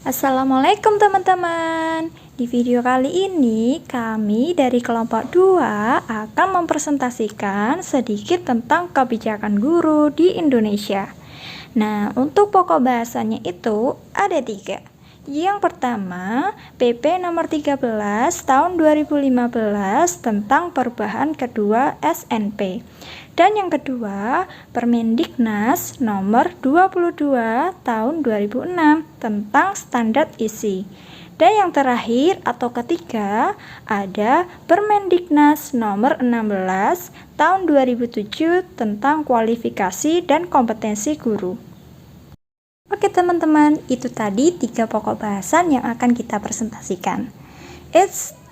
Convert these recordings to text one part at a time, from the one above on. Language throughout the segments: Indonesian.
Assalamualaikum teman-teman. Di video kali ini kami dari kelompok 2 akan mempresentasikan sedikit tentang kebijakan guru di Indonesia. Nah, untuk pokok bahasanya itu ada 3. Yang pertama, PP nomor 13 tahun 2015 tentang perubahan kedua SNP. Dan yang kedua, Permendiknas nomor 22 tahun 2006 tentang standar isi. Dan yang terakhir atau ketiga, ada Permendiknas nomor 16 tahun 2007 tentang kualifikasi dan kompetensi guru. Oke teman-teman, itu tadi 3 pokok bahasan yang akan kita presentasikan.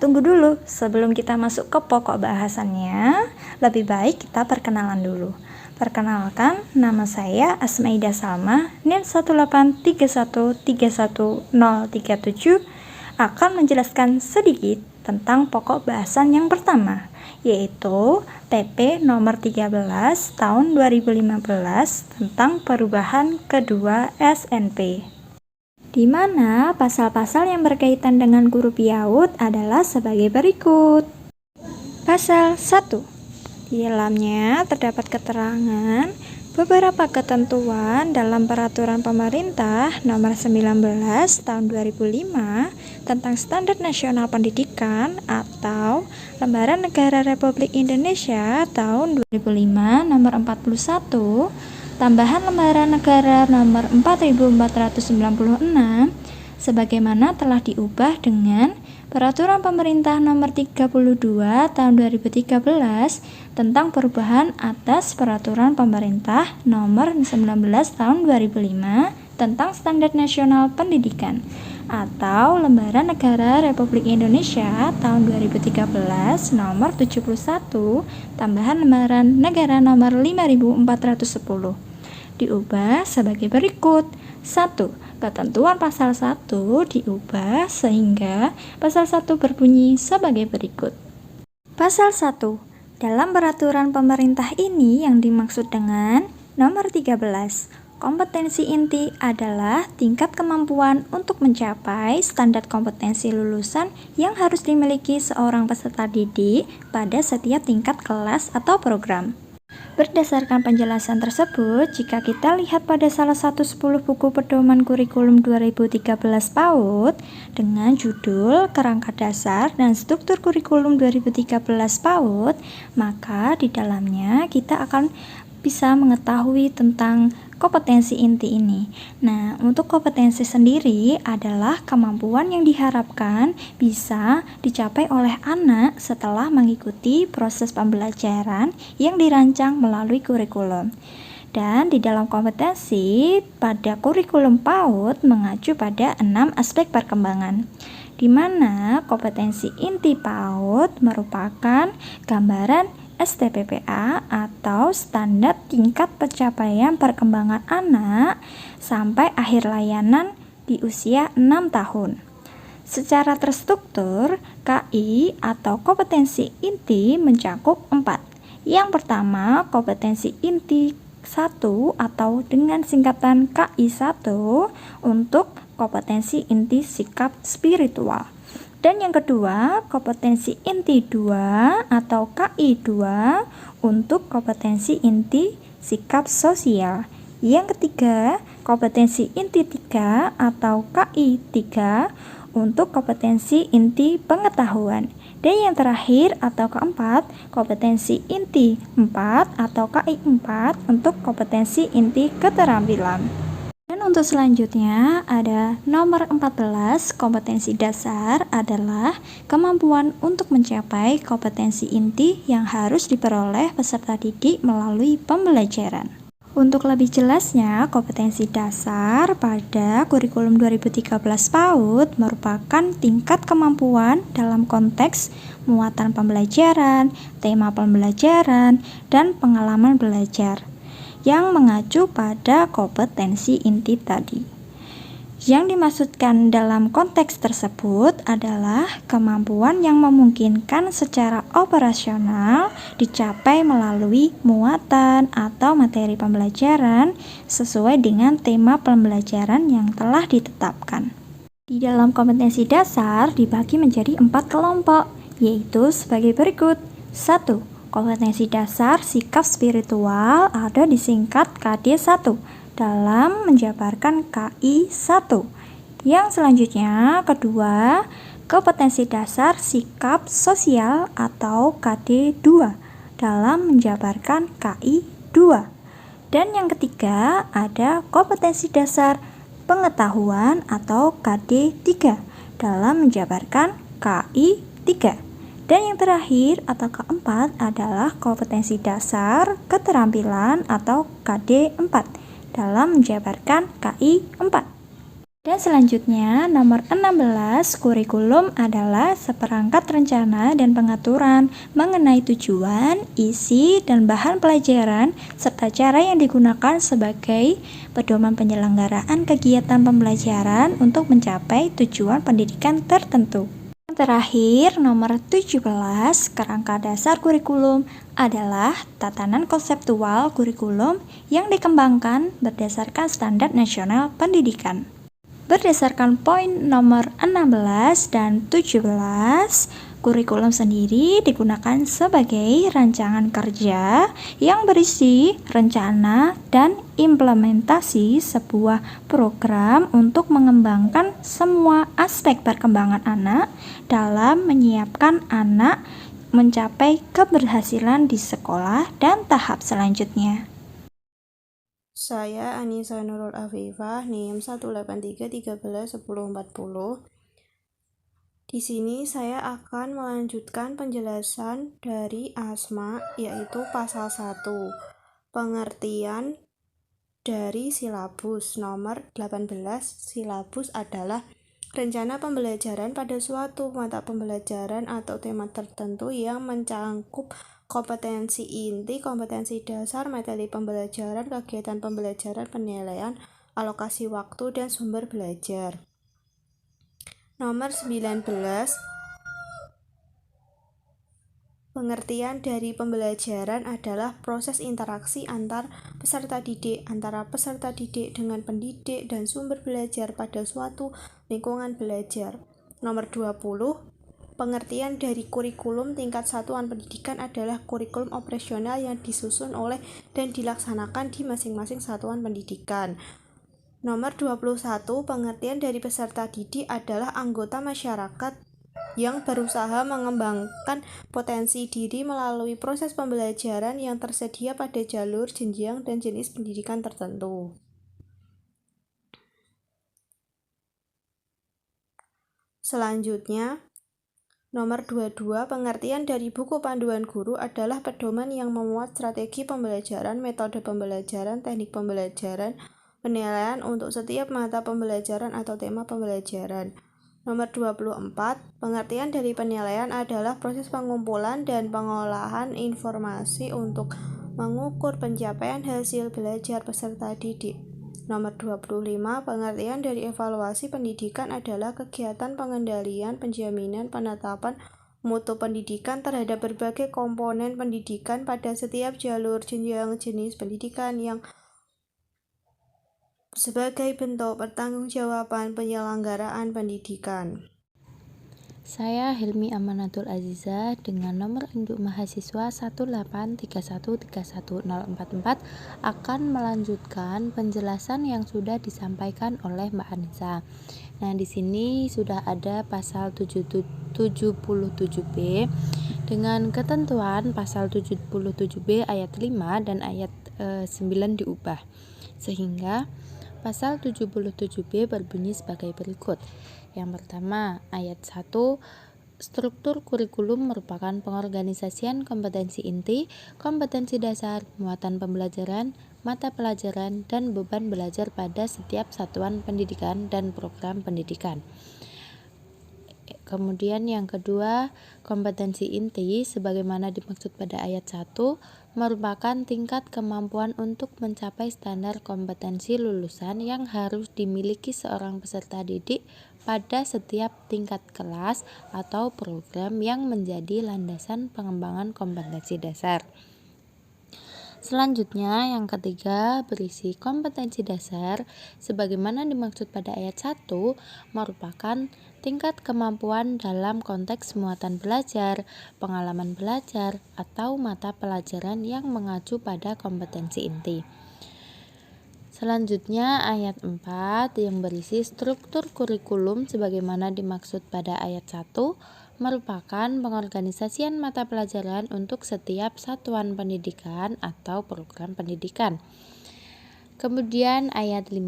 Tunggu dulu, sebelum kita masuk ke pokok bahasannya, lebih baik kita perkenalan dulu. Perkenalkan, nama saya Asmaida Salma, NIM 183131037, akan menjelaskan sedikit tentang pokok bahasan yang pertama, yaitu PP nomor 13 tahun 2015 tentang perubahan kedua SNP. Di mana pasal-pasal yang berkaitan dengan guru PIAUD adalah sebagai berikut. Pasal 1. Di dalamnya terdapat keterangan beberapa ketentuan dalam Peraturan Pemerintah Nomor 19 Tahun 2005 tentang Standar Nasional Pendidikan atau Lembaran Negara Republik Indonesia Tahun 2005 Nomor 41, tambahan Lembaran Negara Nomor 4496 sebagaimana telah diubah dengan Peraturan Pemerintah Nomor 32 Tahun 2013 tentang perubahan atas Peraturan Pemerintah Nomor 19 Tahun 2005 tentang Standar Nasional Pendidikan atau Lembaran Negara Republik Indonesia Tahun 2013 Nomor 71 tambahan Lembaran Negara Nomor 5410 diubah sebagai berikut. 1. Ketentuan pasal 1 diubah sehingga pasal 1 berbunyi sebagai berikut. Pasal 1. Dalam peraturan pemerintah ini yang dimaksud dengan nomor 13, kompetensi inti adalah tingkat kemampuan untuk mencapai standar kompetensi lulusan yang harus dimiliki seorang peserta didik pada setiap tingkat kelas atau program. Berdasarkan penjelasan tersebut, jika kita lihat pada salah satu 10 buku pedoman kurikulum 2013 PAUD dengan judul Kerangka Dasar dan Struktur Kurikulum 2013 PAUD, maka di dalamnya kita akan bisa mengetahui tentang kompetensi inti ini. Nah, untuk kompetensi sendiri adalah kemampuan yang diharapkan bisa dicapai oleh anak setelah mengikuti proses pembelajaran yang dirancang melalui kurikulum. Dan di dalam kompetensi pada kurikulum PAUD mengacu pada 6 aspek perkembangan, di mana kompetensi inti PAUD merupakan gambaran STPPA atau standar tingkat pencapaian perkembangan anak sampai akhir layanan di usia 6 tahun. Secara terstruktur, KI atau kompetensi inti mencakup 4. Yang pertama, kompetensi inti 1 atau dengan singkatan KI1 untuk kompetensi inti sikap spiritual. Dan yang kedua, kompetensi inti 2 atau KI2 untuk kompetensi inti sikap sosial. Yang ketiga, kompetensi inti 3 atau KI3 untuk kompetensi inti pengetahuan. Dan yang terakhir atau keempat, kompetensi inti 4 atau KI4 untuk kompetensi inti keterampilan. Dan untuk selanjutnya ada nomor 14, kompetensi dasar adalah kemampuan untuk mencapai kompetensi inti yang harus diperoleh peserta didik melalui pembelajaran. Untuk lebih jelasnya, kompetensi dasar pada kurikulum 2013 PAUD merupakan tingkat kemampuan dalam konteks muatan pembelajaran, tema pembelajaran, dan pengalaman belajar yang mengacu pada kompetensi inti tadi. Yang dimaksudkan dalam konteks tersebut adalah kemampuan yang memungkinkan secara operasional dicapai melalui muatan atau materi pembelajaran sesuai dengan tema pembelajaran yang telah ditetapkan. Di dalam kompetensi dasar dibagi menjadi 4 kelompok, yaitu sebagai berikut. 1. Kompetensi dasar sikap spiritual atau disingkat KD1 dalam menjabarkan KI1. Yang selanjutnya, kedua, kompetensi dasar sikap sosial atau KD2 dalam menjabarkan KI2. Dan yang ketiga, ada kompetensi dasar pengetahuan atau KD3 dalam menjabarkan KI3. Dan yang terakhir atau keempat adalah kompetensi dasar keterampilan atau KD4 dalam menjabarkan KI4. Dan selanjutnya, nomor 16, kurikulum adalah seperangkat rencana dan pengaturan mengenai tujuan, isi, dan bahan pelajaran, serta cara yang digunakan sebagai pedoman penyelenggaraan kegiatan pembelajaran untuk mencapai tujuan pendidikan tertentu. Yang terakhir, nomor 17, kerangka dasar kurikulum adalah tatanan konseptual kurikulum yang dikembangkan berdasarkan standar nasional pendidikan. Berdasarkan poin nomor 16 dan 17, kurikulum sendiri digunakan sebagai rancangan kerja yang berisi rencana dan implementasi sebuah program untuk mengembangkan semua aspek perkembangan anak dalam menyiapkan anak mencapai keberhasilan di sekolah dan tahap selanjutnya. Saya Anissa Nurul Afifah, NIM 183131040. Di sini saya akan melanjutkan penjelasan dari ASMA, yaitu pasal 1, pengertian dari silabus. Nomor 18, silabus adalah rencana pembelajaran pada suatu mata pembelajaran atau tema tertentu yang mencangkup kompetensi inti, kompetensi dasar, materi pembelajaran, kegiatan pembelajaran, penilaian, alokasi waktu, dan sumber belajar. Nomor 19, pengertian dari pembelajaran adalah proses interaksi antar peserta didik, antara peserta didik dengan pendidik dan sumber belajar pada suatu lingkungan belajar. Nomor 20, pengertian dari kurikulum tingkat satuan pendidikan adalah kurikulum operasional yang disusun oleh dan dilaksanakan di masing-masing satuan pendidikan. Nomor 21, pengertian dari peserta didik adalah anggota masyarakat yang berusaha mengembangkan potensi diri melalui proses pembelajaran yang tersedia pada jalur, jenjang, dan jenis pendidikan tertentu. Selanjutnya, nomor 22, pengertian dari buku panduan guru adalah pedoman yang memuat strategi pembelajaran, metode pembelajaran, teknik pembelajaran, penilaian untuk setiap mata pembelajaran atau tema pembelajaran. Nomor 24, pengertian dari penilaian adalah proses pengumpulan dan pengolahan informasi untuk mengukur pencapaian hasil belajar peserta didik. Nomor 25, pengertian dari evaluasi pendidikan adalah kegiatan pengendalian, penjaminan, penetapan mutu pendidikan terhadap berbagai komponen pendidikan pada setiap jalur, jenjang, jenis pendidikan yang sebagai bentuk pertanggungjawaban penyelenggaraan pendidikan. Saya Hilmi Amanatul Aziza dengan nomor induk mahasiswa 183131044 akan melanjutkan penjelasan yang sudah disampaikan oleh Mbak Anissa. Nah, di sini sudah ada pasal 77B dengan ketentuan pasal 77B ayat 5 dan ayat 9 diubah. Sehingga pasal 77B berbunyi sebagai berikut. Yang pertama, ayat 1, struktur kurikulum merupakan pengorganisasian kompetensi inti, kompetensi dasar, muatan pembelajaran, mata pelajaran, dan beban belajar pada setiap satuan pendidikan dan program pendidikan. Kemudian yang kedua, kompetensi inti sebagaimana dimaksud pada ayat 1 merupakan tingkat kemampuan untuk mencapai standar kompetensi lulusan yang harus dimiliki seorang peserta didik pada setiap tingkat kelas atau program yang menjadi landasan pengembangan kompetensi dasar. Selanjutnya, yang ketiga berisi kompetensi dasar sebagaimana dimaksud pada ayat 1 merupakan tingkat kemampuan dalam konteks muatan belajar, pengalaman belajar, atau mata pelajaran yang mengacu pada kompetensi inti. Selanjutnya ayat 4 yang berisi struktur kurikulum sebagaimana dimaksud pada ayat 1 merupakan pengorganisasian mata pelajaran untuk setiap satuan pendidikan atau program pendidikan. Kemudian ayat 5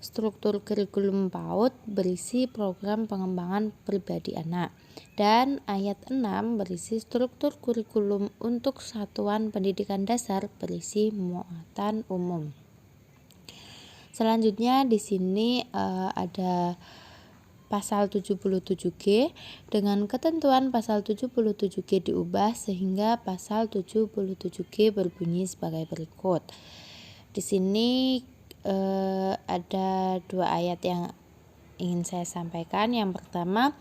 struktur kurikulum PAUD berisi program pengembangan pribadi anak. Dan ayat 6 berisi struktur kurikulum untuk satuan pendidikan dasar berisi muatan umum. Selanjutnya di sini ada pasal 77G dengan ketentuan pasal 77G diubah sehingga pasal 77G berbunyi sebagai berikut. Di sini ada dua ayat yang ingin saya sampaikan. Yang pertama,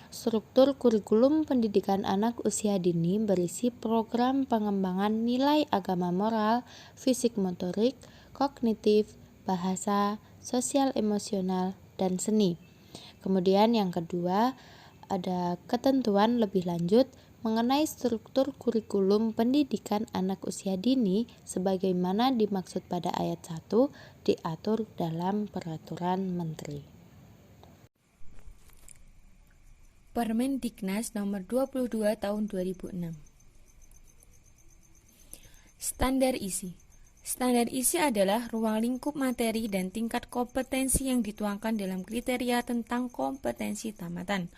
struktur kurikulum pendidikan anak usia dini berisi program pengembangan nilai agama moral, fisik motorik, kognitif, bahasa, sosial emosional, dan seni. Kemudian yang kedua, ada ketentuan lebih lanjut mengenai struktur kurikulum pendidikan anak usia dini sebagaimana dimaksud pada ayat 1 diatur dalam Peraturan Menteri. Permendiknas nomor 22 tahun 2006. Standar isi. Standar isi adalah ruang lingkup materi dan tingkat kompetensi yang dituangkan dalam kriteria tentang kompetensi tamatan,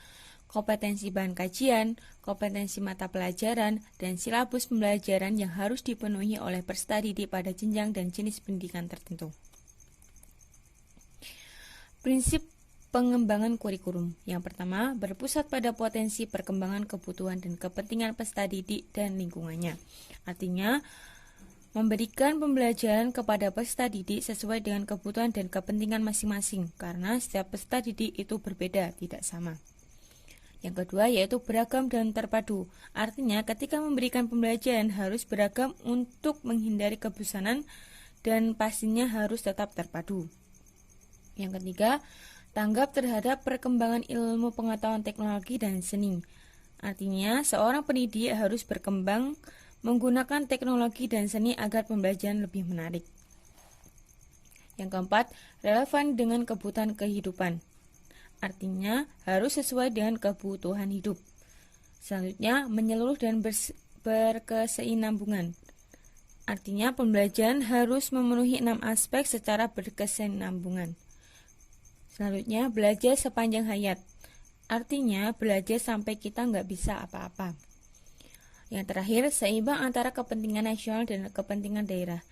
kompetensi bahan kajian, kompetensi mata pelajaran, dan silabus pembelajaran yang harus dipenuhi oleh peserta didik pada jenjang dan jenis pendidikan tertentu. Prinsip pengembangan kurikulum. Yang pertama, berpusat pada potensi perkembangan kebutuhan dan kepentingan peserta didik dan lingkungannya. Artinya, memberikan pembelajaran kepada peserta didik sesuai dengan kebutuhan dan kepentingan masing-masing, karena setiap peserta didik itu berbeda, tidak sama. Yang kedua yaitu beragam dan terpadu. Artinya ketika memberikan pembelajaran harus beragam untuk menghindari kebosanan dan pastinya harus tetap terpadu. Yang ketiga, tanggap terhadap perkembangan ilmu pengetahuan teknologi dan seni. Artinya seorang pendidik harus berkembang menggunakan teknologi dan seni agar pembelajaran lebih menarik. Yang keempat, relevan dengan kebutuhan kehidupan. Artinya harus sesuai dengan kebutuhan hidup. Selanjutnya, menyeluruh dan berkesinambungan. Artinya pembelajaran harus memenuhi 6 aspek secara berkesinambungan. Selanjutnya, belajar sepanjang hayat. Artinya belajar sampai kita nggak bisa apa-apa. Yang terakhir, seimbang antara kepentingan nasional dan kepentingan daerah.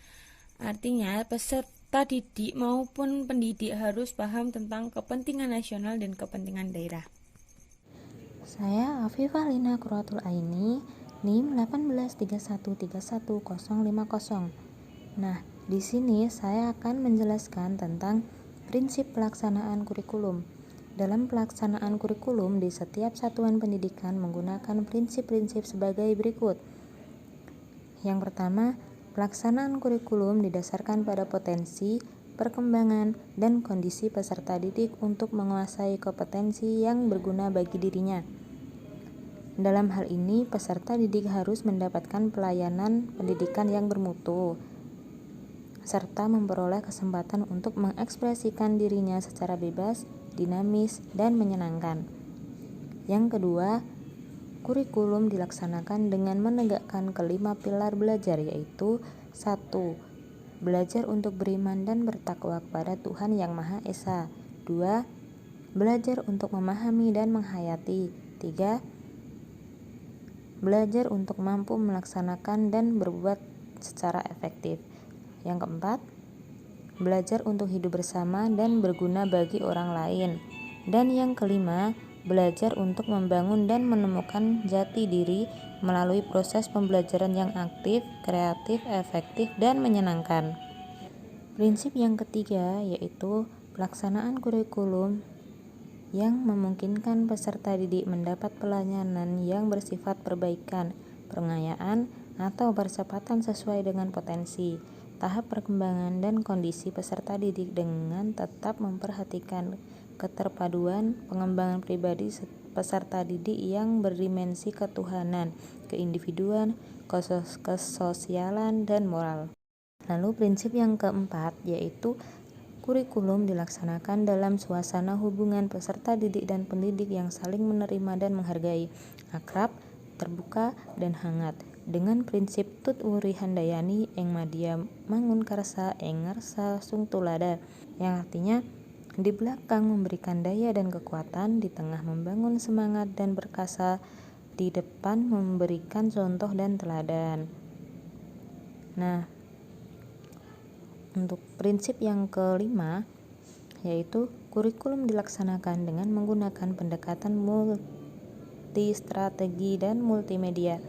Artinya peserta didik maupun pendidik harus paham tentang kepentingan nasional dan kepentingan daerah. Saya Afifah Lina Quratul Aini, NIM 183131050. Nah, di sini saya akan menjelaskan tentang prinsip pelaksanaan kurikulum. Dalam pelaksanaan kurikulum di setiap satuan pendidikan menggunakan prinsip-prinsip sebagai berikut. Yang pertama, pelaksanaan kurikulum didasarkan pada potensi, perkembangan, dan kondisi peserta didik untuk menguasai kompetensi yang berguna bagi dirinya. Dalam hal ini, peserta didik harus mendapatkan pelayanan pendidikan yang bermutu, serta memperoleh kesempatan untuk mengekspresikan dirinya secara bebas, dinamis, dan menyenangkan. Yang kedua, kurikulum dilaksanakan dengan menegakkan kelima pilar belajar, yaitu 1. Belajar untuk beriman dan bertakwa kepada Tuhan Yang Maha Esa. 2. Belajar untuk memahami dan menghayati. 3. Belajar untuk mampu melaksanakan dan berbuat secara efektif. Yang keempat, belajar untuk hidup bersama dan berguna bagi orang lain. Dan yang kelima, belajar untuk membangun dan menemukan jati diri melalui proses pembelajaran yang aktif, kreatif, efektif, dan menyenangkan. Prinsip yang ketiga yaitu pelaksanaan kurikulum yang memungkinkan peserta didik mendapat pelayanan yang bersifat perbaikan, pengayaan, atau percepatan sesuai dengan potensi, tahap perkembangan, dan kondisi peserta didik dengan tetap memperhatikan keterpaduan pengembangan pribadi peserta didik yang berdimensi ketuhanan, keindividuan, kesosialan, dan moral. Lalu prinsip yang keempat yaitu kurikulum dilaksanakan dalam suasana hubungan peserta didik dan pendidik yang saling menerima dan menghargai, akrab, terbuka, dan hangat, dengan prinsip tut wuri handayani ing madya mangun karsa ing ngarsa sung tulada, yang artinya di belakang memberikan daya dan kekuatan, di tengah membangun semangat dan perkasa, di depan memberikan contoh dan teladan. Nah, untuk prinsip yang kelima yaitu kurikulum dilaksanakan dengan menggunakan pendekatan multistrategi dan multimedia,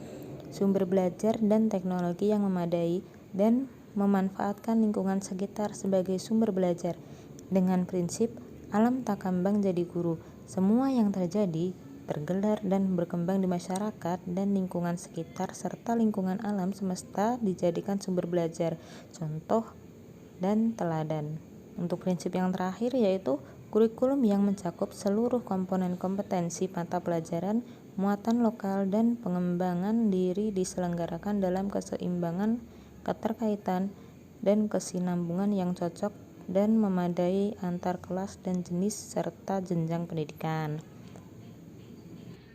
sumber belajar dan teknologi yang memadai, dan memanfaatkan lingkungan sekitar sebagai sumber belajar dengan prinsip alam takambang jadi guru. Semua yang terjadi, tergelar, dan berkembang di masyarakat dan lingkungan sekitar serta lingkungan alam semesta dijadikan sumber belajar, contoh, dan teladan. Untuk prinsip yang terakhir yaitu kurikulum yang mencakup seluruh komponen kompetensi mata pelajaran, muatan lokal, dan pengembangan diri diselenggarakan dalam keseimbangan, keterkaitan, dan kesinambungan yang cocok dan memadai antar kelas dan jenis serta jenjang pendidikan.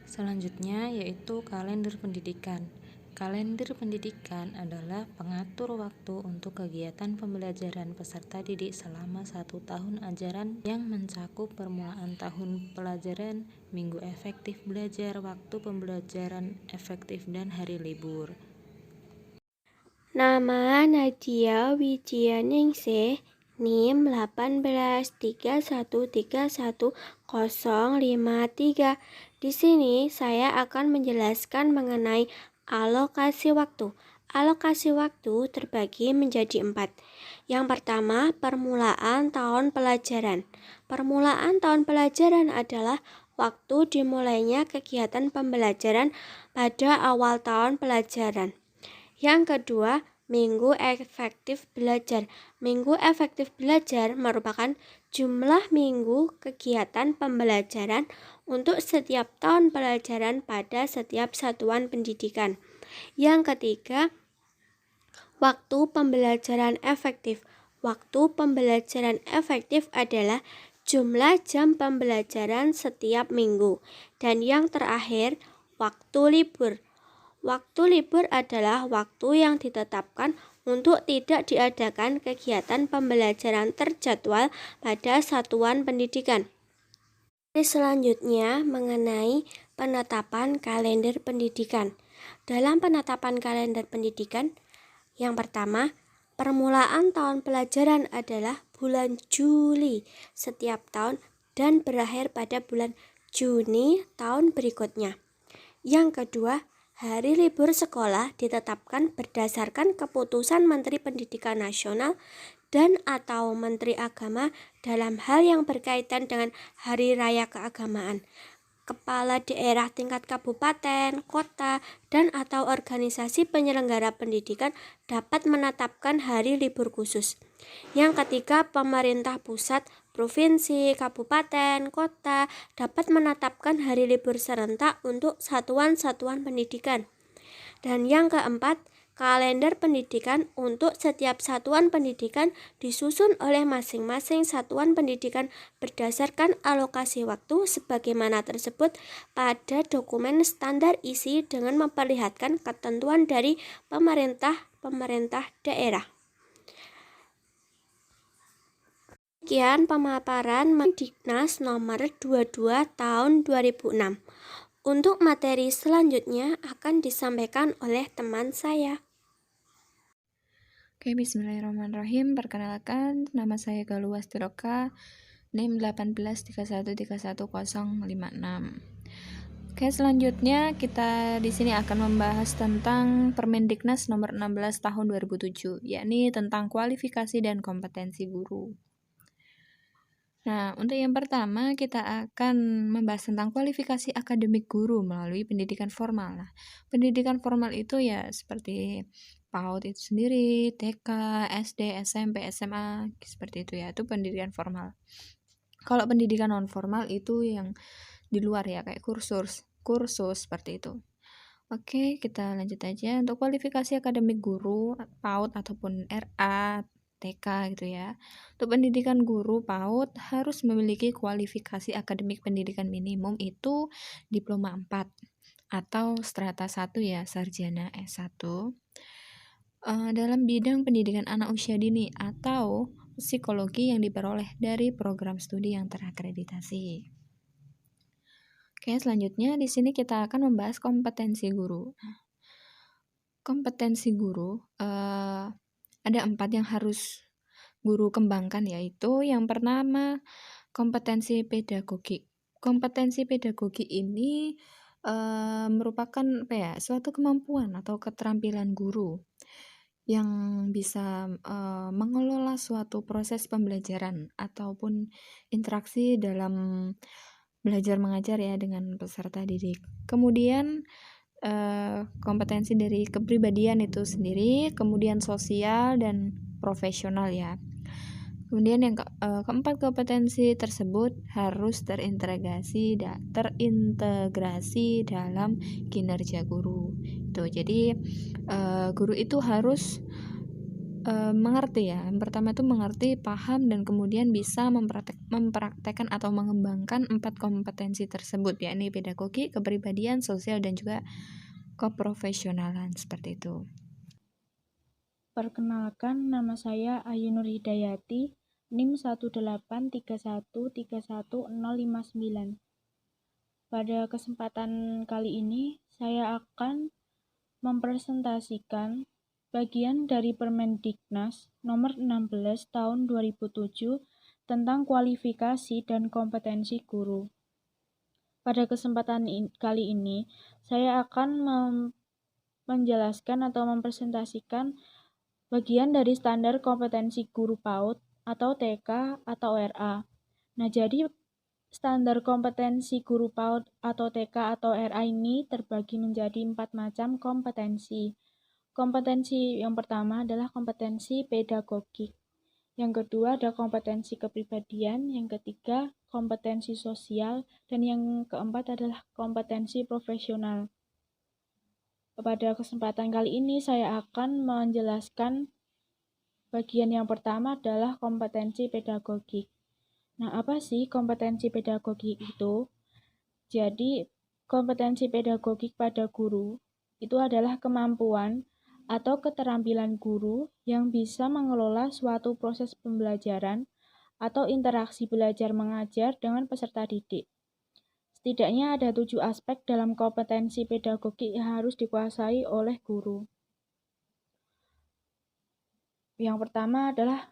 Selanjutnya yaitu kalender pendidikan. Kalender pendidikan adalah pengatur waktu untuk kegiatan pembelajaran peserta didik selama 1 tahun ajaran yang mencakup permulaan tahun pelajaran, minggu efektif belajar, waktu pembelajaran efektif, dan hari libur. Nama Nadia Wijianingsih, NIM 183131053. Di sini saya akan menjelaskan mengenai alokasi waktu. Alokasi waktu terbagi menjadi 4. Yang pertama, permulaan tahun pelajaran. Permulaan tahun pelajaran adalah waktu dimulainya kegiatan pembelajaran pada awal tahun pelajaran. Yang kedua, minggu efektif belajar. Minggu efektif belajar merupakan jumlah minggu kegiatan pembelajaran untuk setiap tahun pelajaran pada setiap satuan pendidikan. Yang ketiga, waktu pembelajaran efektif. Waktu pembelajaran efektif adalah jumlah jam pembelajaran setiap minggu. Dan yang terakhir, waktu libur. Waktu libur adalah waktu yang ditetapkan untuk tidak diadakan kegiatan pembelajaran terjadwal pada satuan pendidikan. Selanjutnya mengenai penetapan kalender pendidikan. Dalam penetapan kalender pendidikan, yang pertama, permulaan tahun pelajaran adalah bulan Juli setiap tahun dan berakhir pada bulan Juni tahun berikutnya. Yang kedua, hari libur sekolah ditetapkan berdasarkan keputusan Menteri Pendidikan Nasional dan atau Menteri Agama dalam hal yang berkaitan dengan hari raya keagamaan. Kepala daerah tingkat kabupaten, kota, dan atau organisasi penyelenggara pendidikan dapat menetapkan hari libur khusus. Yang ketiga, pemerintah pusat, provinsi, kabupaten, kota dapat menetapkan hari libur serentak untuk satuan-satuan pendidikan. Dan yang keempat, kalender pendidikan untuk setiap satuan pendidikan disusun oleh masing-masing satuan pendidikan berdasarkan alokasi waktu sebagaimana tersebut pada dokumen standar isi dengan memperlihatkan ketentuan dari pemerintah daerah. Sekian pemaparan Mendiknas nomor 22 tahun 2006. Untuk materi selanjutnya akan disampaikan oleh teman saya. Oke, bismillahirrahmanirrahim. Perkenalkan, nama saya Galuh Wastiroka, NIM 183131056. Oke, selanjutnya kita di sini akan membahas tentang Permendiknas nomor 16 tahun 2007, yakni tentang kualifikasi dan kompetensi guru. Nah, untuk yang pertama kita akan membahas tentang kualifikasi akademik guru melalui pendidikan formal. Nah, pendidikan formal itu ya seperti PAUD itu sendiri, TK, SD, SMP, SMA, seperti itu ya. Itu pendidikan formal. Kalau pendidikan non formal itu yang di luar ya, kayak kursus seperti itu. Oke, kita lanjut aja. Untuk kualifikasi akademik guru, PAUD ataupun RA, TK gitu ya. Untuk pendidikan guru PAUD harus memiliki kualifikasi akademik pendidikan minimum itu diploma 4 atau strata 1 ya, sarjana S1. Dalam bidang pendidikan anak usia dini atau psikologi yang diperoleh dari program studi yang terakreditasi. Oke, selanjutnya di sini kita akan membahas kompetensi guru. Kompetensi guru ada 4 yang harus guru kembangkan, yaitu yang pertama kompetensi pedagogik. Kompetensi pedagogik ini merupakan suatu kemampuan atau keterampilan guru yang bisa mengelola suatu proses pembelajaran ataupun interaksi dalam belajar mengajar ya dengan peserta didik. Kemudian kompetensi dari kepribadian itu sendiri, kemudian sosial dan profesional ya. Kemudian yang keempat, kompetensi tersebut harus terintegrasi dalam kinerja guru. Itu jadi guru itu harus mengerti ya. Yang pertama itu mengerti, paham, dan kemudian bisa mempraktekkan atau mengembangkan 4 kompetensi tersebut, yakni pedagogi, kepribadian, sosial, dan juga keprofesionalan seperti itu. Perkenalkan, nama saya Ayu Nur Hidayati, NIM 18313131059. Pada kesempatan kali ini, saya akan mempresentasikan bagian dari Permendiknas nomor 16 tahun 2007 tentang kualifikasi dan kompetensi guru. Pada kesempatan kali ini, saya akan menjelaskan atau mempresentasikan bagian dari standar kompetensi guru PAUD atau TK atau RA. Nah, jadi standar kompetensi guru PAUD atau TK atau RA ini terbagi menjadi 4 macam kompetensi. Kompetensi yang pertama adalah kompetensi pedagogik. Yang kedua ada kompetensi kepribadian, yang ketiga kompetensi sosial, dan yang keempat adalah kompetensi profesional. Pada kesempatan kali ini saya akan menjelaskan bagian yang pertama adalah kompetensi pedagogik. Nah, apa sih kompetensi pedagogik itu? Jadi, kompetensi pedagogik pada guru itu adalah kemampuan atau keterampilan guru yang bisa mengelola suatu proses pembelajaran atau interaksi belajar mengajar dengan peserta didik. Setidaknya ada 7 aspek dalam kompetensi pedagogik yang harus dikuasai oleh guru. Yang pertama adalah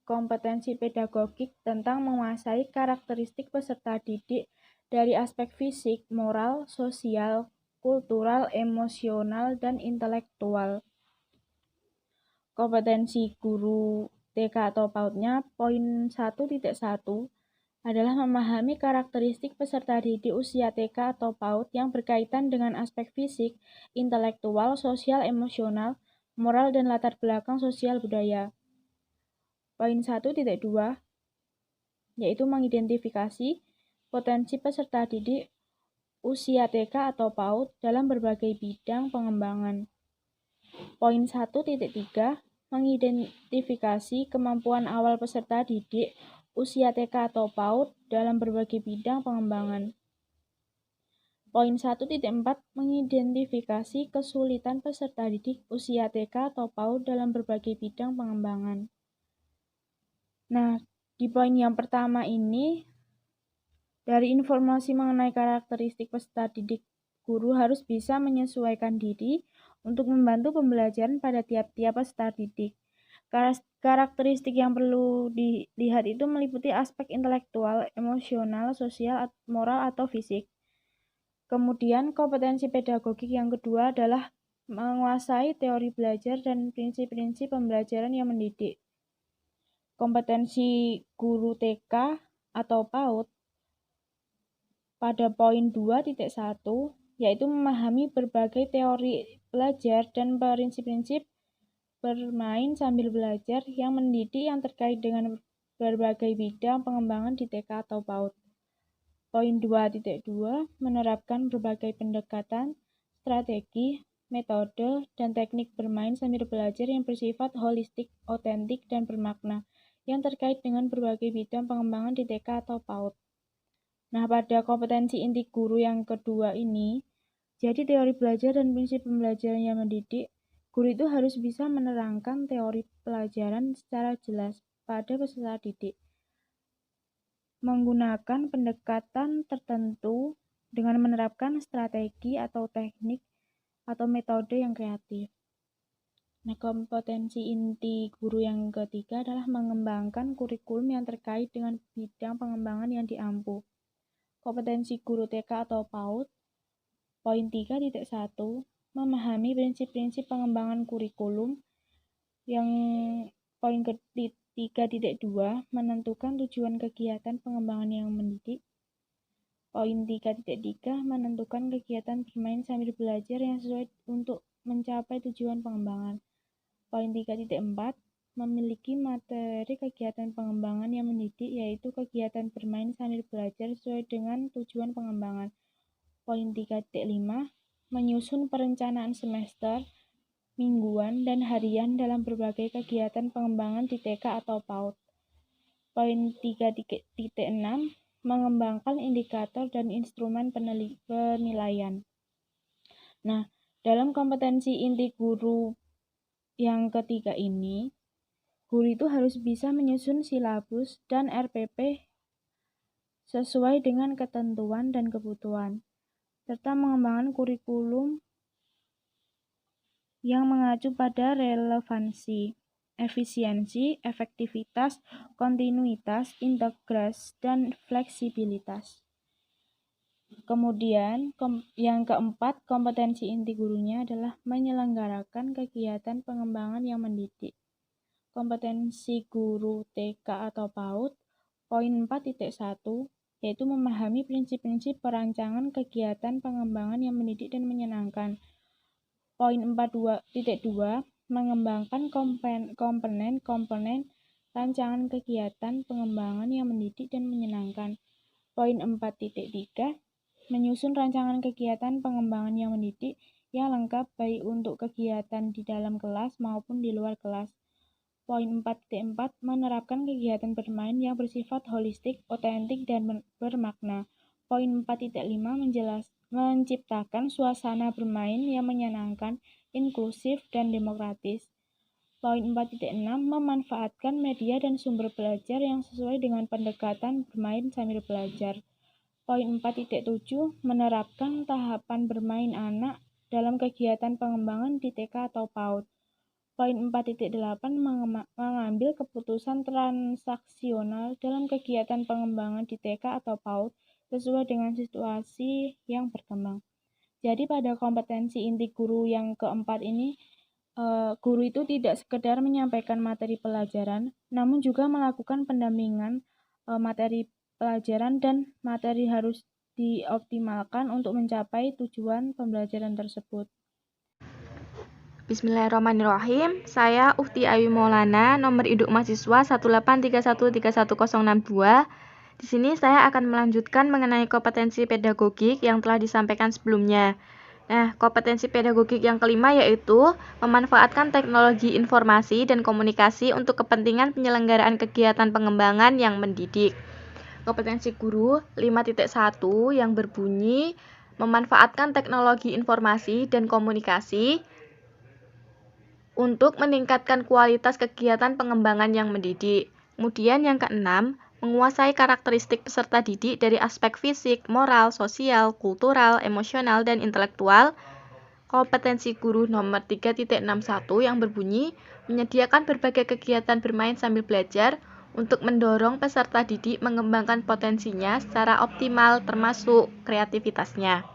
kompetensi pedagogik tentang menguasai karakteristik peserta didik dari aspek fisik, moral, sosial, kultural, emosional, dan intelektual. Kompetensi guru TK atau PAUD-nya poin 1.1 adalah memahami karakteristik peserta didik usia TK atau PAUD yang berkaitan dengan aspek fisik, intelektual, sosial, emosional, moral, dan latar belakang sosial budaya. Poin 1.2 yaitu mengidentifikasi potensi peserta didik usia TK atau PAUD dalam berbagai bidang pengembangan. Poin 1.3 mengidentifikasi kemampuan awal peserta didik usia TK atau PAUD dalam berbagai bidang pengembangan. Poin 1.4 mengidentifikasi kesulitan peserta didik usia TK atau PAUD dalam berbagai bidang pengembangan. Nah, di poin yang pertama ini, dari informasi mengenai karakteristik peserta didik, guru harus bisa menyesuaikan diri untuk membantu pembelajaran pada tiap-tiap peserta didik. Karakteristik yang perlu dilihat itu meliputi aspek intelektual, emosional, sosial, moral, atau fisik. Kemudian, kompetensi pedagogik yang kedua adalah menguasai teori belajar dan prinsip-prinsip pembelajaran yang mendidik. kompetensi guru TK atau PAUD pada poin 2.1, yaitu memahami berbagai teori belajar dan prinsip-prinsip bermain sambil belajar yang mendidik yang terkait dengan berbagai bidang pengembangan di TK atau PAUD. Poin 2.2, menerapkan berbagai pendekatan, strategi, metode, dan teknik bermain sambil belajar yang bersifat holistik, otentik, dan bermakna, yang terkait dengan berbagai bidang pengembangan di TK atau PAUD. Nah, pada kompetensi inti guru yang kedua ini, jadi teori belajar dan prinsip pembelajaran yang mendidik, guru itu harus bisa menerangkan teori pelajaran secara jelas pada peserta didik, menggunakan pendekatan tertentu dengan menerapkan strategi atau teknik atau metode yang kreatif. Nah, kompetensi inti guru yang ketiga adalah mengembangkan kurikulum yang terkait dengan bidang pengembangan yang diampu. Kompetensi guru TK atau PAUD, poin 3.1, memahami prinsip-prinsip pengembangan kurikulum. Yang poin 3.2, menentukan tujuan kegiatan pengembangan yang mendidik. Poin 3.3, menentukan kegiatan bermain sambil belajar yang sesuai untuk mencapai tujuan pengembangan. Poin 3.4, memiliki materi kegiatan pengembangan yang mendidik, yaitu kegiatan bermain sambil belajar sesuai dengan tujuan pengembangan. Poin 3.5, menyusun perencanaan semester, mingguan, dan harian dalam berbagai kegiatan pengembangan di TK atau PAUD. Poin 3.6, mengembangkan indikator dan instrumen penilaian. Nah, dalam kompetensi inti guru yang ketiga ini, guru itu harus bisa menyusun silabus dan RPP sesuai dengan ketentuan dan kebutuhan, serta mengembangkan kurikulum yang mengacu pada relevansi, efisiensi, efektivitas, kontinuitas, integritas, dan fleksibilitas. Kemudian, yang keempat, kompetensi inti gurunya adalah menyelenggarakan kegiatan pengembangan yang mendidik. Kompetensi guru TK atau PAUD, poin 4.1, yaitu memahami prinsip-prinsip perancangan kegiatan pengembangan yang mendidik dan menyenangkan. Poin 4.2, mengembangkan komponen-komponen rancangan kegiatan pengembangan yang mendidik dan menyenangkan. Poin 4.3, menyusun rancangan kegiatan pengembangan yang mendidik yang lengkap baik untuk kegiatan di dalam kelas maupun di luar kelas. Poin 4.4, menerapkan kegiatan bermain yang bersifat holistik, otentik, dan bermakna. Poin 4.5, menciptakan suasana bermain yang menyenangkan, inklusif, dan demokratis. Poin 4.6, memanfaatkan media dan sumber belajar yang sesuai dengan pendekatan bermain sambil belajar. Poin 4.7, menerapkan tahapan bermain anak dalam kegiatan pengembangan di TK atau PAUD. Poin 4.8, mengambil keputusan transaksional dalam kegiatan pengembangan di TK atau PAUD sesuai dengan situasi yang berkembang. Jadi pada kompetensi inti guru yang keempat ini, guru itu tidak sekedar menyampaikan materi pelajaran, namun juga melakukan pendampingan materi pelajaran dan materi harus dioptimalkan untuk mencapai tujuan pembelajaran tersebut. Bismillahirrahmanirrahim. Saya Ufti Ayu Maulana, nomor induk mahasiswa 183131062. Di sini saya akan melanjutkan mengenai kompetensi pedagogik yang telah disampaikan sebelumnya. Nah, kompetensi pedagogik yang kelima yaitu memanfaatkan teknologi informasi dan komunikasi untuk kepentingan penyelenggaraan kegiatan pengembangan yang mendidik. Kompetensi guru 5.1 yang berbunyi memanfaatkan teknologi informasi dan komunikasi untuk meningkatkan kualitas kegiatan pengembangan yang mendidik. Kemudian yang keenam, menguasai karakteristik peserta didik dari aspek fisik, moral, sosial, kultural, emosional, dan intelektual. Kompetensi guru nomor 3.61 yang berbunyi menyediakan berbagai kegiatan bermain sambil belajar untuk mendorong peserta didik mengembangkan potensinya secara optimal termasuk kreativitasnya.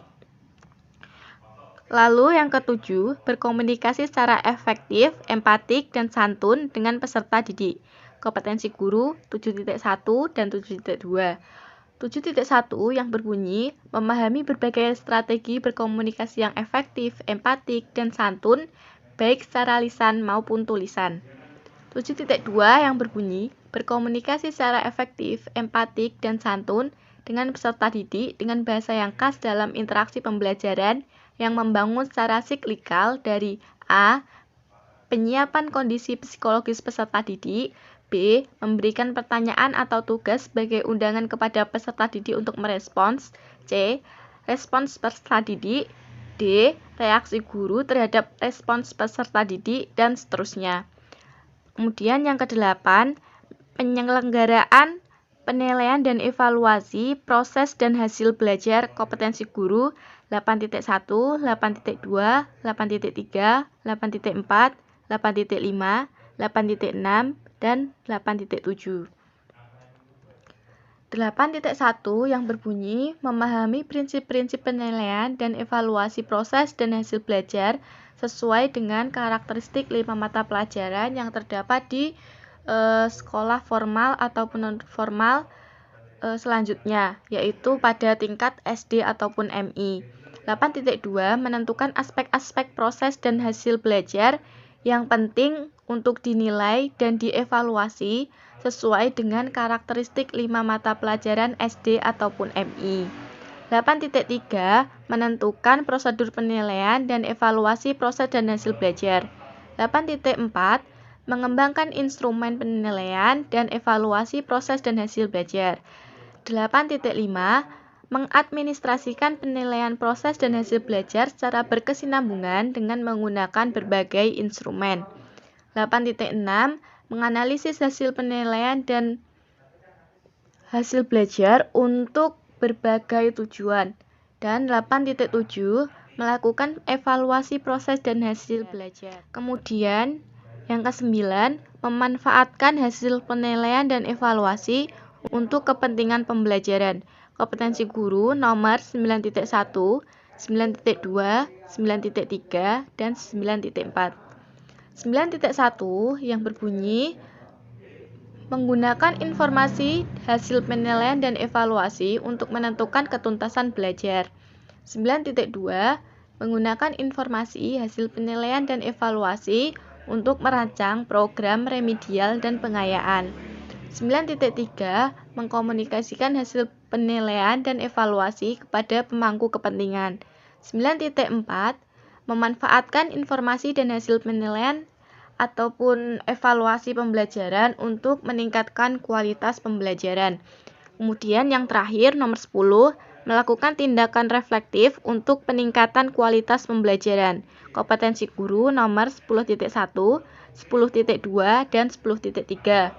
Lalu yang ketujuh, berkomunikasi secara efektif, empatik, dan santun dengan peserta didik. kompetensi guru 7.1 dan 7.2. 7.1 yang berbunyi memahami berbagai strategi berkomunikasi yang efektif, empatik, dan santun, baik secara lisan maupun tulisan. 7.2 yang berbunyi berkomunikasi secara efektif, empatik, dan santun dengan peserta didik dengan bahasa yang khas dalam interaksi pembelajaran yang membangun secara siklikal dari A. Penyiapan kondisi psikologis peserta didik, B. Memberikan pertanyaan atau tugas sebagai undangan kepada peserta didik untuk merespons, C. Respons peserta didik, D. Reaksi guru terhadap respons peserta didik, dan seterusnya. Kemudian yang ke-8, penyelenggaraan penilaian dan evaluasi proses dan hasil belajar kompetensi guru 8.1, 8.2, 8.3, 8.4, 8.5, 8.6, dan 8.7. 8.1 yang berbunyi memahami prinsip-prinsip penilaian dan evaluasi proses dan hasil belajar sesuai dengan karakteristik 5 mata pelajaran yang terdapat di sekolah formal ataupun non-formal selanjutnya, yaitu pada tingkat SD ataupun MI. 8.2 menentukan aspek-aspek proses dan hasil belajar yang penting untuk dinilai dan dievaluasi sesuai dengan karakteristik 5 mata pelajaran SD ataupun MI. 8.3 menentukan prosedur penilaian dan evaluasi proses dan hasil belajar. 8.4 mengembangkan instrumen penilaian dan evaluasi proses dan hasil belajar. 8.5 mengadministrasikan penilaian proses dan hasil belajar secara berkesinambungan dengan menggunakan berbagai instrumen. 8.6 menganalisis hasil penilaian dan hasil belajar untuk berbagai tujuan. Dan 8.7 melakukan evaluasi proses dan hasil belajar. Kemudian yang ke-9, memanfaatkan hasil penilaian dan evaluasi untuk kepentingan pembelajaran. Kompetensi guru nomor 9.1, 9.2, 9.3, dan 9.4. 9.1 yang berbunyi menggunakan informasi hasil penilaian dan evaluasi untuk menentukan ketuntasan belajar. 9.2 menggunakan informasi hasil penilaian dan evaluasi untuk merancang program remedial dan pengayaan. 9.3 mengkomunikasikan hasil penilaian dan evaluasi kepada pemangku kepentingan. 9.4 memanfaatkan informasi dan hasil penilaian ataupun evaluasi pembelajaran untuk meningkatkan kualitas pembelajaran. Kemudian yang terakhir nomor 10, melakukan tindakan reflektif untuk peningkatan kualitas pembelajaran. Kompetensi guru nomor 10.1, 10.2, dan 10.3.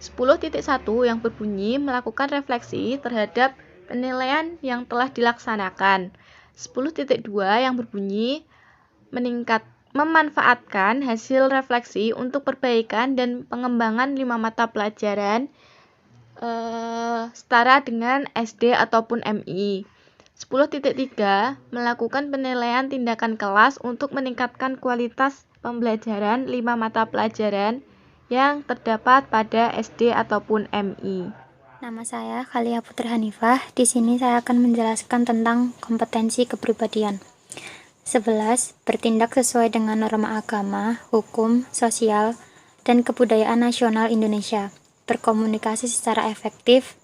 10.1 yang berbunyi melakukan refleksi terhadap penilaian yang telah dilaksanakan. 10.2 yang berbunyi memanfaatkan hasil refleksi untuk perbaikan dan pengembangan 5 mata pelajaran setara dengan SD ataupun MI. 10.3 melakukan penilaian tindakan kelas untuk meningkatkan kualitas pembelajaran 5 mata pelajaran yang terdapat pada SD ataupun MI. Nama saya Khalia Putri Hanifah. Di sini saya akan menjelaskan tentang kompetensi kepribadian. 11. Bertindak sesuai dengan norma agama, hukum, sosial, dan kebudayaan nasional Indonesia. Berkomunikasi secara efektif,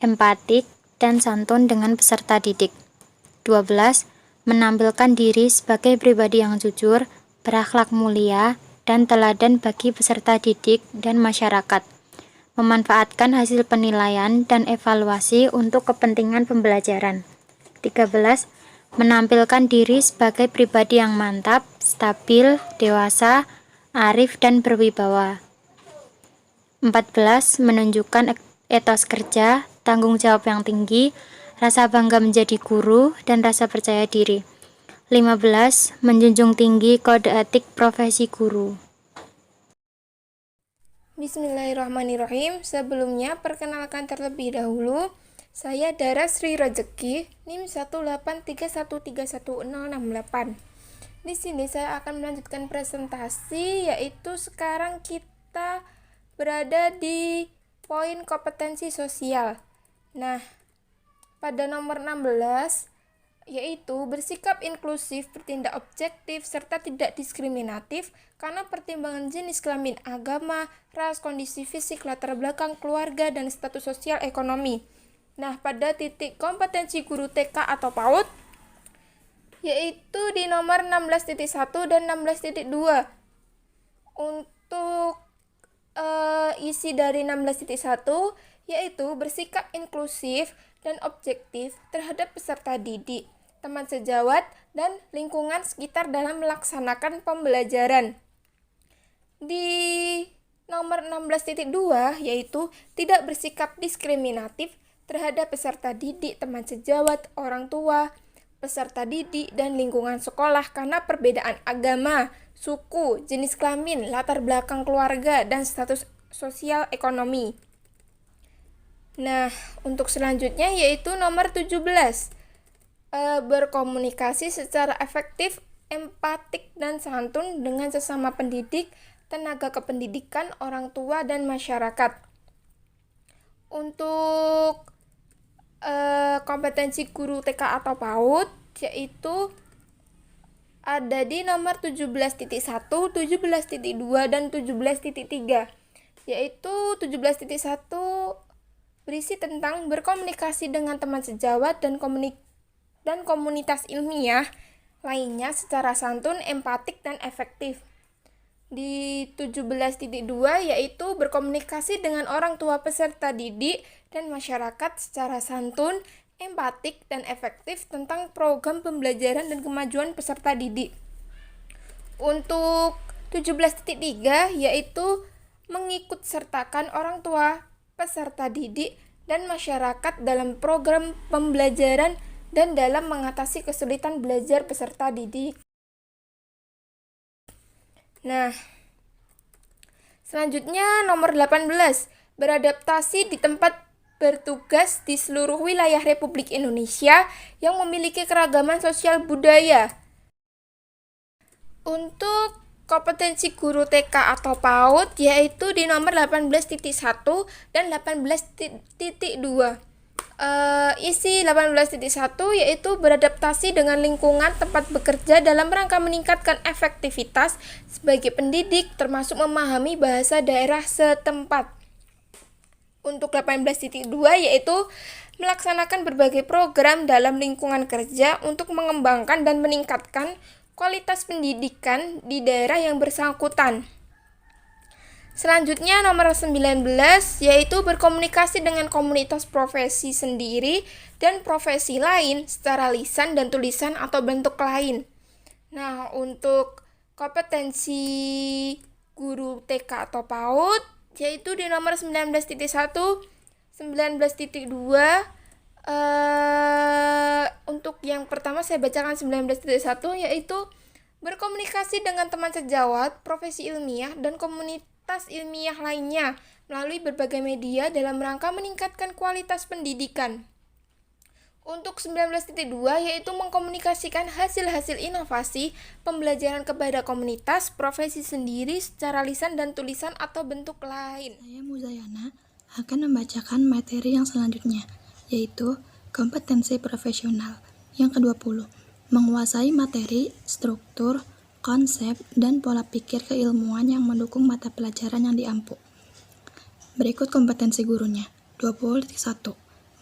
empatik, dan santun dengan peserta didik. 12. Menampilkan diri sebagai pribadi yang jujur, berakhlak mulia, dan teladan bagi peserta didik dan masyarakat. Memanfaatkan hasil penilaian dan evaluasi untuk kepentingan pembelajaran. 13. Menampilkan diri sebagai pribadi yang mantap, stabil, dewasa, arif, dan berwibawa. 14. Menunjukkan etos kerja, tanggung jawab yang tinggi, rasa bangga menjadi guru, dan rasa percaya diri. 15. Menjunjung tinggi kode etik profesi guru. Bismillahirrahmanirrahim. Sebelumnya, perkenalkan terlebih dahulu, saya Dara Sri Rejeki, NIM 183131068. Di sini saya akan melanjutkan presentasi, yaitu sekarang kita berada di poin kompetensi sosial. Nah, pada nomor 16 yaitu bersikap inklusif, bertindak objektif, serta tidak diskriminatif karena pertimbangan jenis kelamin, agama, ras, kondisi fisik, latar belakang keluarga, dan status sosial ekonomi. Nah, pada titik kompetensi guru TK atau PAUD yaitu di nomor 16.1 dan 16.2. Untuk isi dari 16.1 yaitu bersikap inklusif dan objektif terhadap peserta didik, teman sejawat, dan lingkungan sekitar dalam melaksanakan pembelajaran. Di nomor 16.2 yaitu tidak bersikap diskriminatif terhadap peserta didik, teman sejawat, orang tua, peserta didik, dan lingkungan sekolah karena perbedaan agama, suku, jenis kelamin, latar belakang keluarga, dan status sosial ekonomi. Nah, untuk selanjutnya yaitu nomor 17. Berkomunikasi secara efektif, empatik, dan santun dengan sesama pendidik, tenaga kependidikan, orang tua, dan masyarakat. Untuk kompetensi guru TK atau PAUD yaitu ada di nomor 17.1, 17.2, dan 17.3. Yaitu 17.1 berisi tentang berkomunikasi dengan teman sejawat dan komunitas ilmiah lainnya secara santun, empatik, dan efektif. Di 17.2 yaitu berkomunikasi dengan orang tua peserta didik dan masyarakat secara santun, empatik, dan efektif tentang program pembelajaran dan kemajuan peserta didik. Untuk 17.3 yaitu mengikut sertakan orang tua peserta didik dan masyarakat dalam program pembelajaran dan dalam mengatasi kesulitan belajar peserta didik. Nah, selanjutnya nomor 18, beradaptasi di tempat bertugas di seluruh wilayah Republik Indonesia yang memiliki keragaman sosial budaya. Untuk kompetensi guru TK atau PAUD yaitu di nomor 18.1 dan 18.2. Isi 18.1 yaitu beradaptasi dengan lingkungan tempat bekerja dalam rangka meningkatkan efektivitas sebagai pendidik termasuk memahami bahasa daerah setempat. Untuk 18.2 yaitu melaksanakan berbagai program dalam lingkungan kerja untuk mengembangkan dan meningkatkan kualitas pendidikan di daerah yang bersangkutan. Selanjutnya nomor 19 yaitu berkomunikasi dengan komunitas profesi sendiri dan profesi lain secara lisan dan tulisan atau bentuk lain. Nah, untuk kompetensi guru TK atau PAUD yaitu di nomor 19.1, 19.2. Untuk yang pertama saya bacakan 19.1 yaitu berkomunikasi dengan teman sejawat, profesi ilmiah, dan komunitas ilmiah lainnya melalui berbagai media dalam rangka meningkatkan kualitas pendidikan. Untuk 19.2 yaitu mengkomunikasikan hasil-hasil inovasi pembelajaran kepada komunitas, profesi sendiri secara lisan dan tulisan atau bentuk lain. Saya Muzayana akan membacakan materi yang selanjutnya, yaitu kompetensi profesional. Yang ke-20, menguasai materi, struktur, konsep, dan pola pikir keilmuan yang mendukung mata pelajaran yang diampu. Berikut kompetensi gurunya. 20.1,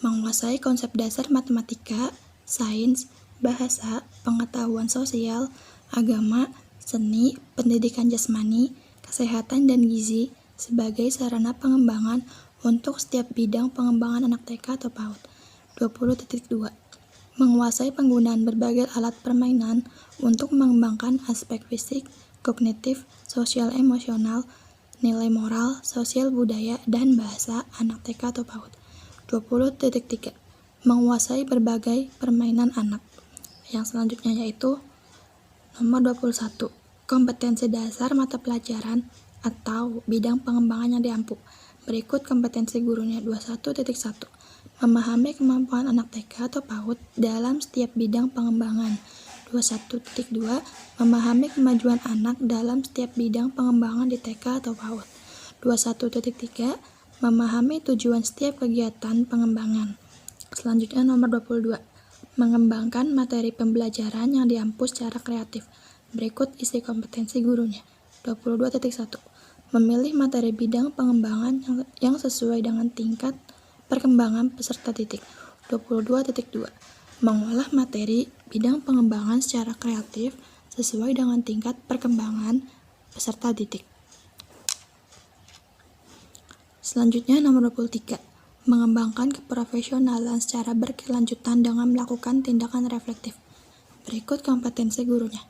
menguasai konsep dasar matematika, sains, bahasa, pengetahuan sosial, agama, seni, pendidikan jasmani, kesehatan, dan gizi sebagai sarana pengembangan untuk setiap bidang pengembangan anak TK atau PAUD. 20.2, menguasai penggunaan berbagai alat permainan untuk mengembangkan aspek fisik, kognitif, sosial emosional, nilai moral, sosial budaya, dan bahasa anak TK atau PAUD. 20.3, menguasai berbagai permainan anak. Yang selanjutnya yaitu nomor 21, kompetensi dasar mata pelajaran atau bidang pengembangan yang diampu. Berikut kompetensi gurunya. 21.1, memahami kemampuan anak TK atau PAUD dalam setiap bidang pengembangan. 21.2, memahami kemajuan anak dalam setiap bidang pengembangan di TK atau PAUD. 21.3 Memahami tujuan setiap kegiatan pengembangan. Selanjutnya nomor 22 Mengembangkan materi pembelajaran yang diampu secara kreatif. Berikut isi kompetensi gurunya. 22.1 Memilih materi bidang pengembangan yang sesuai dengan tingkat perkembangan peserta didik. 22.2 Mengolah materi bidang pengembangan secara kreatif sesuai dengan tingkat perkembangan peserta didik. Selanjutnya nomor 23 Mengembangkan keprofesionalan secara berkelanjutan dengan melakukan tindakan reflektif. Berikut kompetensi gurunya.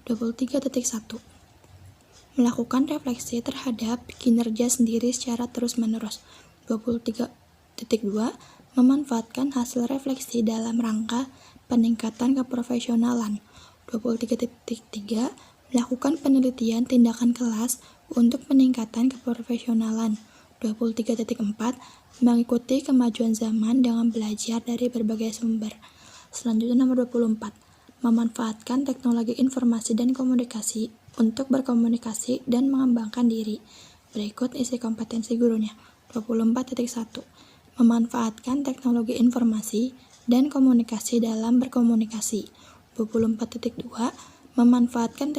23.1 Melakukan refleksi terhadap kinerja sendiri secara terus-menerus. 23.2 Memanfaatkan hasil refleksi dalam rangka peningkatan keprofesionalan. 23.3 Melakukan penelitian tindakan kelas untuk peningkatan keprofesionalan. 23.4 Mengikuti kemajuan zaman dengan belajar dari berbagai sumber. Selanjutnya nomor 24 Memanfaatkan teknologi informasi dan komunikasi untuk berkomunikasi dan mengembangkan diri. Berikut isi kompetensi gurunya. 24.1 Memanfaatkan teknologi informasi dan komunikasi dalam berkomunikasi. 24.2 Memanfaatkan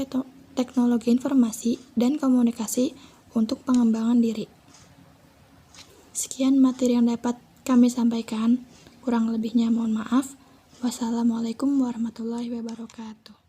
teknologi informasi dan komunikasi untuk pengembangan diri. Sekian materi yang dapat kami sampaikan. Kurang lebihnya mohon maaf. Wassalamualaikum warahmatullahi wabarakatuh.